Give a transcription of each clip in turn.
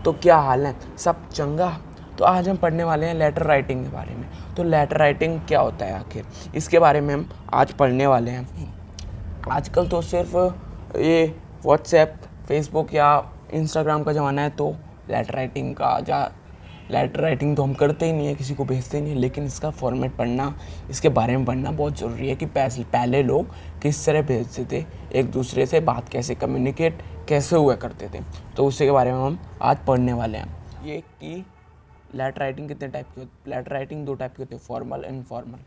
तो क्या हाल है, सब चंगा। तो आज हम पढ़ने वाले हैं लेटर राइटिंग के बारे में। तो लेटर राइटिंग क्या होता है आखिर, इसके बारे में हम आज पढ़ने वाले हैं। आजकल तो सिर्फ ये व्हाट्सएप, फेसबुक या इंस्टाग्राम का ज़माना है, तो लेटर राइटिंग तो हम करते ही नहीं है, किसी को भेजते ही नहीं है। लेकिन इसका फॉर्मेट पढ़ना, इसके बारे में पढ़ना बहुत ज़रूरी है कि पहले लोग किस तरह भेजते थे, एक दूसरे से बात कैसे, कम्युनिकेट कैसे हुआ करते थे। तो उसी के बारे में हम आज पढ़ने वाले हैं। ये कि लेटर राइटिंग कितने टाइप की होती है। लेटर राइटिंग दो टाइप की होती है, फॉर्मल, इनफॉर्मल।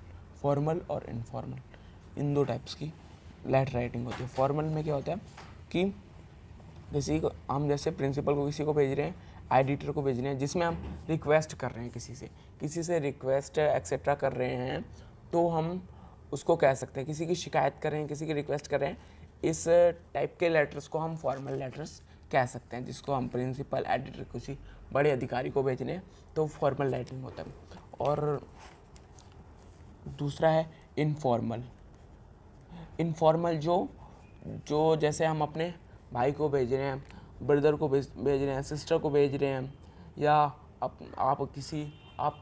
फॉर्मल और इनफॉर्मल, इन दो टाइप्स की लेटर राइटिंग होती है। फॉर्मल में क्या होता है कि किसी को हम, जैसे प्रिंसिपल को किसी को भेज रहे हैं, एडिटर को भेज रहे हैं, जिसमें हम रिक्वेस्ट कर रहे हैं, किसी से रिक्वेस्ट एक्सेट्रा कर रहे हैं, तो हम उसको कह सकते हैं। किसी की शिकायत कर रहे हैं, किसी की रिक्वेस्ट कर रहे हैं, इस टाइप के लेटर्स को हम फॉर्मल लेटर्स कह सकते हैं। जिसको हम प्रिंसिपल, एडिटर, किसी बड़े अधिकारी को भेज रहे हैं, तो फॉर्मल राइटिंग होता है। और दूसरा है इनफॉर्मल। इनफॉर्मल जो जैसे हम अपने भाई को भेज रहे हैं, ब्रदर को भेज रहे हैं, सिस्टर को भेज रहे हैं, या आप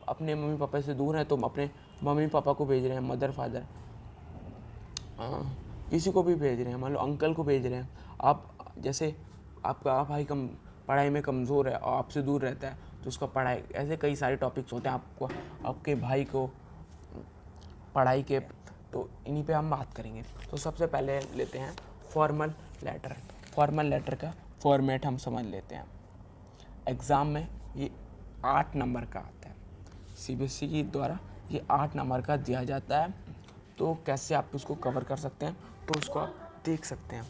अपने मम्मी पापा से दूर हैं तो अपने मम्मी पापा को भेज रहे हैं, मदर फादर, किसी को भी भेज रहे हैं, मान लो अंकल को भेज रहे हैं। आप जैसे आपका भाई पढ़ाई में कमज़ोर है और आपसे दूर रहता है, तो उसका पढ़ाई, ऐसे कई सारे टॉपिक्स होते हैं आपको, आपके भाई को पढ़ाई के, तो इन्हीं पे हम बात करेंगे। तो सबसे पहले लेते हैं फॉर्मल लेटर। फॉर्मल लेटर का फॉर्मेट हम समझ लेते हैं। एग्ज़ाम में ये 8 नंबर का आता है, सीबीएसई के द्वारा ये 8 नंबर का दिया जाता है। तो कैसे आप उसको कवर कर सकते हैं, तो उसको आप देख सकते हैं।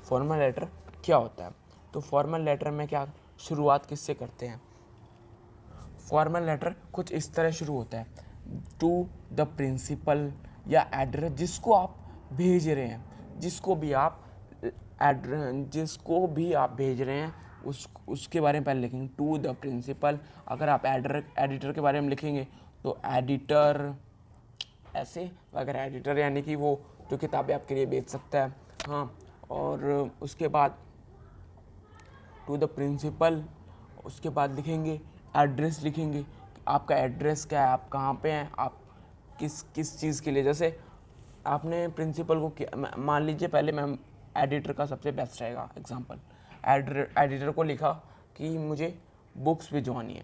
फॉर्मल लेटर क्या होता है, तो फॉर्मल लेटर में क्या शुरुआत किससे करते हैं। फॉर्मल लेटर कुछ इस तरह शुरू होता है, टू द प्रिंसिपल या एड्रेस जिसको आप भेज रहे हैं, जिसको भी आप भेज रहे हैं, उसके बारे में पहले लिखेंगे टू द प्रिंसिपल। अगर आप एडिटर के बारे में लिखेंगे तो एडिटर, ऐसे अगर एडिटर यानी कि वो जो किताबें आपके लिए बेच सकता है, हाँ। और उसके बाद टू द प्रिंसिपल, उसके बाद लिखेंगे एड्रेस, लिखेंगे आपका एड्रेस क्या है, आप कहाँ पे हैं, आप किस चीज़ के लिए। जैसे आपने प्रिंसिपल को मान लीजिए, पहले मैं एडिटर का सबसे बेस्ट रहेगा एग्जांपल। एडिटर को लिखा कि मुझे बुक्स भिजवानी है।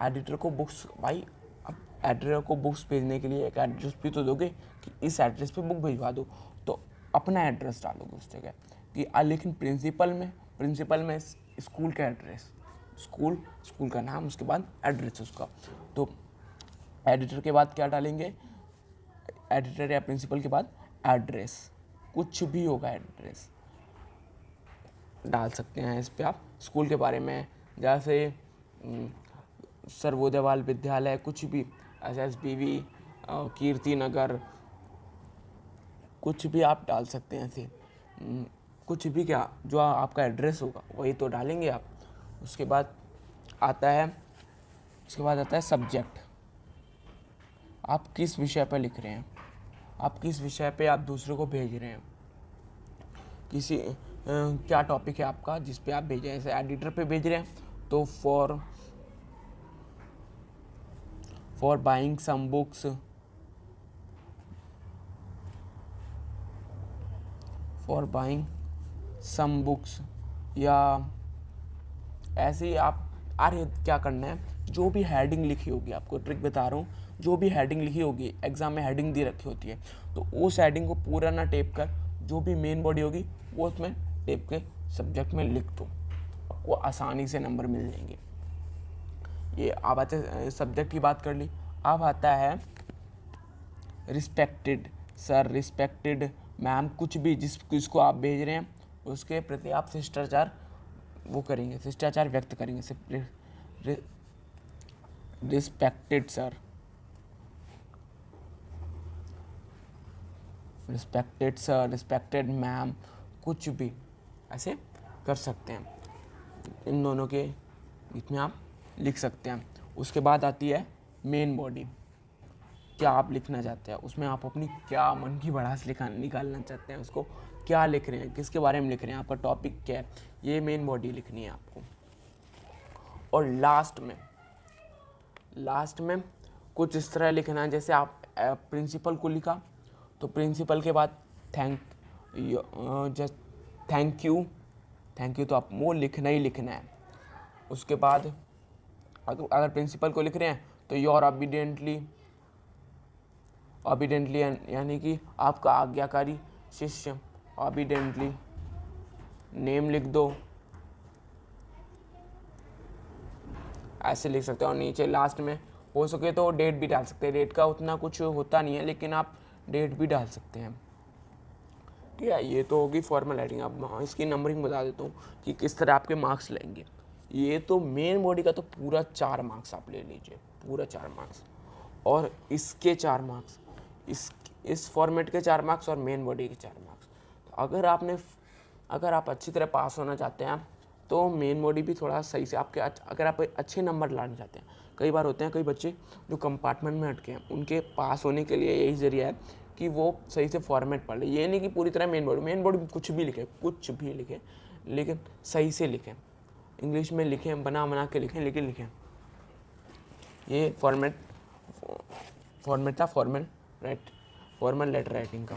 एडिटर को बुक्स, भाई अब एडिटर को बुक्स भेजने के लिए एक एड्रेस भी तो दोगे कि इस एड्रेस पे बुक भिजवा दो, तो अपना एड्रेस डालोगे उस जगह कि लेकिन प्रिंसिपल में स्कूल का एड्रेस, स्कूल का नाम, उसके बाद एड्रेस उसका। तो एडिटर के बाद क्या डालेंगे, एडिटर या प्रिंसिपल के बाद एड्रेस, कुछ भी होगा एड्रेस डाल सकते हैं इस पे आप। स्कूल के बारे में जैसे सर्वोदय बाल विद्यालय, कुछ भी, SSBV, कीर्ति नगर, कुछ भी आप डाल सकते हैं ऐसे। कुछ भी क्या, जो आपका एड्रेस होगा वही तो डालेंगे आप। उसके बाद आता है सब्जेक्ट। आप किस विषय पर लिख रहे हैं, आप किस विषय पे आप दूसरे को भेज रहे हैं, क्या टॉपिक है आपका जिस पे आप भेजें। जैसे एडिटर पे भेज रहे हैं तो फॉर बाइंग सम बुक्स, या ऐसे ही आप। अरे क्या करना है, जो भी हेडिंग लिखी होगी, आपको ट्रिक बता रहा हूँ, जो भी हेडिंग लिखी होगी, एग्जाम में हेडिंग दी रखी होती है, तो उस हेडिंग को पूरा ना टेप कर, जो भी मेन बॉडी होगी वो उसमें टेप के सब्जेक्ट में लिख दो, आपको आसानी से नंबर मिल जाएंगे। ये अब आते सब्जेक्ट की बात कर ली। अब आता है रिस्पेक्टेड सर, रिस्पेक्टेड मैम, कुछ भी जिसको आप भेज रहे हैं उसके प्रति आप शिष्टाचार शिष्टाचार व्यक्त करेंगे। रिस्पेक्टेड सर, रिस्पेक्टेड मैम, कुछ भी ऐसे कर सकते हैं। इन दोनों के बीच में आप लिख सकते हैं। उसके बाद आती है मेन बॉडी। क्या आप लिखना चाहते हैं उसमें, आप अपनी क्या मन की भड़ास निकालना चाहते हैं, उसको क्या लिख रहे हैं, किसके बारे में लिख रहे हैं, आपका टॉपिक क्या है, ये मेन बॉडी लिखनी है आपको। और लास्ट में कुछ इस तरह लिखना है, जैसे आप प्रिंसिपल को लिखा तो प्रिंसिपल के बाद थैंक यू तो आप वो लिखना ही लिखना है। उसके बाद अगर प्रिंसिपल को लिख रहे हैं तो योर ऑबिडेंटली यानी कि आपका आज्ञाकारी शिष्य, ऑबिडेंटली नेम लिख दो, ऐसे लिख सकते हो। और नीचे लास्ट में हो सके तो डेट भी डाल सकते हैं, डेट का उतना कुछ होता नहीं है लेकिन आप डेट भी डाल सकते हैं। ठीक है, ये तो होगी फॉर्मल राइटिंग। अब इसकी नंबरिंग बता देता हूँ कि किस तरह आपके मार्क्स लेंगे। ये तो मेन बॉडी का तो पूरा 4 मार्क्स आप ले लीजिए, पूरा 4 मार्क्स, और इसके 4 मार्क्स, इस फॉर्मेट के 4 मार्क्स और मेन बॉडी के 4 मार्क्स। तो अगर आप अच्छी तरह पास होना चाहते हैं तो मेन बॉडी भी थोड़ा सही से आपके, अगर आप अच्छे नंबर लाना चाहते हैं, कई बार होते हैं कई बच्चे जो कंपार्टमेंट में अटके हैं, उनके पास होने के लिए यही जरिया है कि वो सही से फॉर्मेट पढ़ ले। ये नहीं कि पूरी तरह मेन बॉडी कुछ भी लिखे लेकिन सही से लिखें, इंग्लिश में लिखें, बना के लिखें, लेकिन लिखें। ये फॉर्मेट था फॉर्मल लेटर राइटिंग का।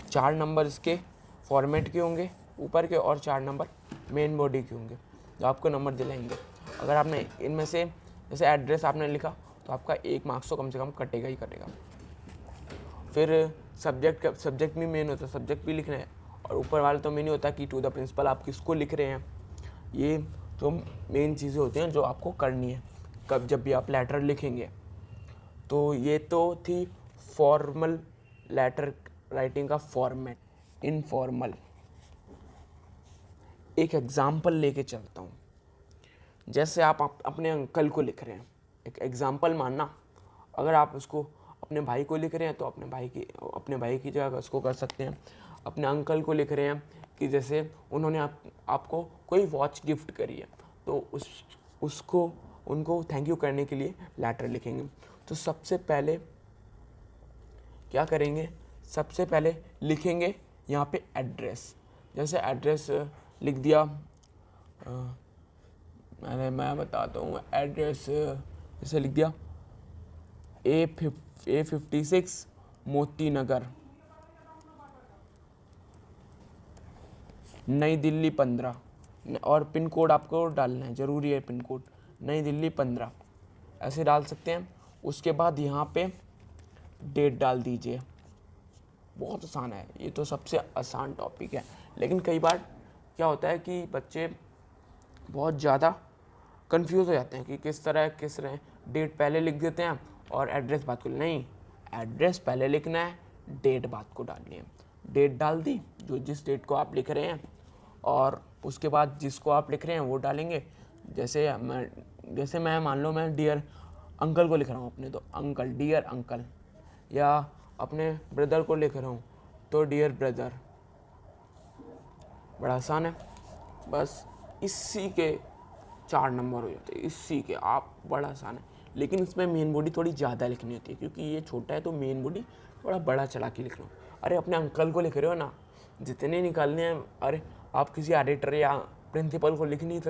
4 नंबर इसके फॉर्मेट के होंगे ऊपर के, और 4 नंबर मेन बॉडी के होंगे जो आपको नंबर दिलाएंगे। अगर आपने इनमें से जैसे एड्रेस आपने लिखा तो आपका 1 मार्क्स तो कम से कम कटेगा ही कटेगा। फिर सब्जेक्ट भी मेन होता है, सब्जेक्ट भी लिखना है, और ऊपर वाला तो मेन ही होता है कि टू द प्रिंसिपल आप किसको लिख रहे हैं। ये जो मेन चीज़ें होती हैं जो आपको करनी है जब भी आप लेटर लिखेंगे। तो ये तो थी फॉर्मल लेटर राइटिंग का फॉर्मेट। इनफॉर्मल एक एग्जाम्पल लेके चलता हूँ। जैसे आप अपने अंकल को लिख रहे हैं, एक एग्जाम्पल मानना, अगर आप उसको अपने भाई को लिख रहे हैं तो अपने भाई की जगह उसको कर सकते हैं। अपने अंकल को लिख रहे हैं कि जैसे उन्होंने आपको कोई वॉच गिफ्ट करी है, तो उनको थैंक यू करने के लिए लेटर लिखेंगे। तो सबसे पहले क्या करेंगे, सबसे पहले लिखेंगे यहाँ पे एड्रेस। जैसे एड्रेस लिख दिया, मैं बताता हूँ एड्रेस, जैसे लिख दिया A56 मोती नगर, नई दिल्ली 15, और पिन कोड आपको डालना है, ज़रूरी है पिन कोड, नई दिल्ली 15, ऐसे डाल सकते हैं। उसके बाद यहाँ पे डेट डाल दीजिए। बहुत आसान है, ये तो सबसे आसान टॉपिक है। लेकिन कई बार क्या होता है कि बच्चे बहुत ज़्यादा कंफ्यूज हो जाते हैं कि किस तरह डेट पहले लिख देते हैं और एड्रेस बाद को। नहीं, एड्रेस पहले लिखना है, डेट बाद को डालनी है। डेट डाल दी जिस डेट को आप लिख रहे हैं, और उसके बाद जिसको आप लिख रहे हैं वो डालेंगे। जैसे मैं मान लो मैं डियर अंकल को लिख रहा हूँ अपने, तो अंकल, डियर अंकल, या अपने ब्रदर को लिख रहा हूँ तो डियर ब्रदर। बड़ा आसान है, बस इसी के 4 नंबर हो जाते हैं, इसी के आप, बड़ा आसान है। लेकिन इसमें मेन बॉडी थोड़ी ज़्यादा लिखनी होती है क्योंकि ये छोटा है, तो मेन बॉडी थोड़ा बड़ा चला के लिख लो। अरे अपने अंकल को लिख रहे हो ना, जितने निकालने हैं, अरे आप किसी एडिटर या प्रिंसिपल को लिख नहीं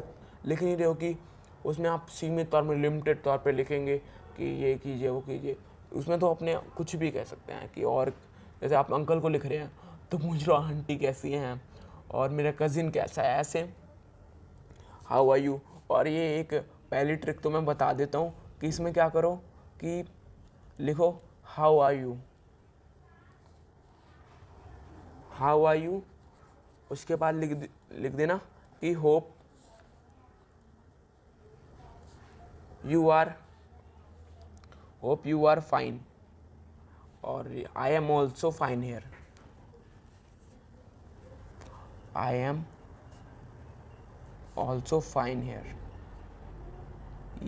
रहे हो कि उसमें आप सीमित तौर में, लिमिटेड तौर पे लिखेंगे कि ये कीजिए वो कीजिए। उसमें तो अपने कुछ भी कह सकते हैं कि, और जैसे आप अंकल को लिख रहे हैं तो पूछ लो आंटी कैसी हैं और मेरा कज़िन कैसा है, ऐसे हाउ आर यू। और ये एक पहली ट्रिक तो मैं बता देता हूँ कि इसमें क्या करो कि लिखो हाउ आर यू, उसके बाद लिख देना कि होप यू आर फाइन, और I am also fine here, I am also fine here.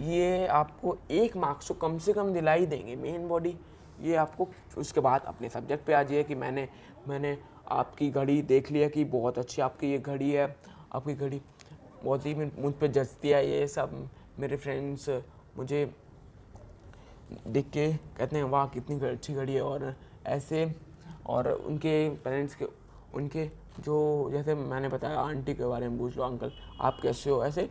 ये आपको 1 मार्क्स तो कम से कम दिला ही देंगे मेन बॉडी, ये आपको। उसके बाद अपने सब्जेक्ट पे आ जाइए कि मैंने आपकी घड़ी देख लिया कि बहुत अच्छी आपकी ये घड़ी है, आपकी घड़ी बहुत ही मुझ पे जचती है। ये सब मेरे फ्रेंड्स मुझे देख के कहते हैं वाह कितनी अच्छी घड़ी है। और ऐसे और उनके पेरेंट्स के, उनके जो, जैसे मैंने बताया आंटी के बारे में पूछ लो, अंकल आप कैसे हो, ऐसे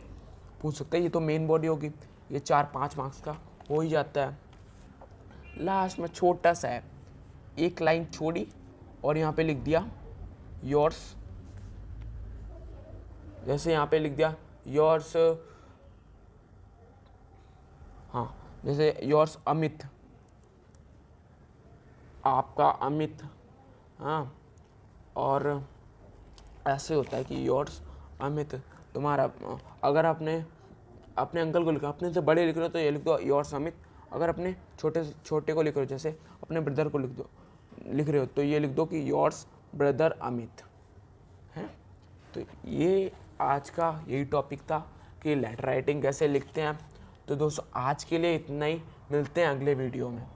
पूछ सकते हैं। ये तो मेन बॉडी होगी, ये 4-5 मार्क्स का हो ही जाता है। लास्ट में छोटा सा है, एक लाइन छोड़ी और यहाँ पे लिख दिया योर्स, जैसे यहाँ पे लिख दिया योर्स, हाँ जैसे योर्स अमित, आपका अमित, हाँ, और ऐसे होता है कि योर्स अमित तुम्हारा। अगर आपने अपने अंकल को लिखा, अपने से बड़े लिख रहे हो तो ये लिख दो योर्स अमित, अगर अपने छोटे को लिख रहे हो, जैसे अपने ब्रदर को लिख रहे हो तो ये लिख दो कि योर्स ब्रदर अमित है। तो ये आज का यही टॉपिक था कि लेटर राइटिंग कैसे लिखते हैं। तो दोस्तों आज के लिए इतना ही, मिलते हैं अगले वीडियो में।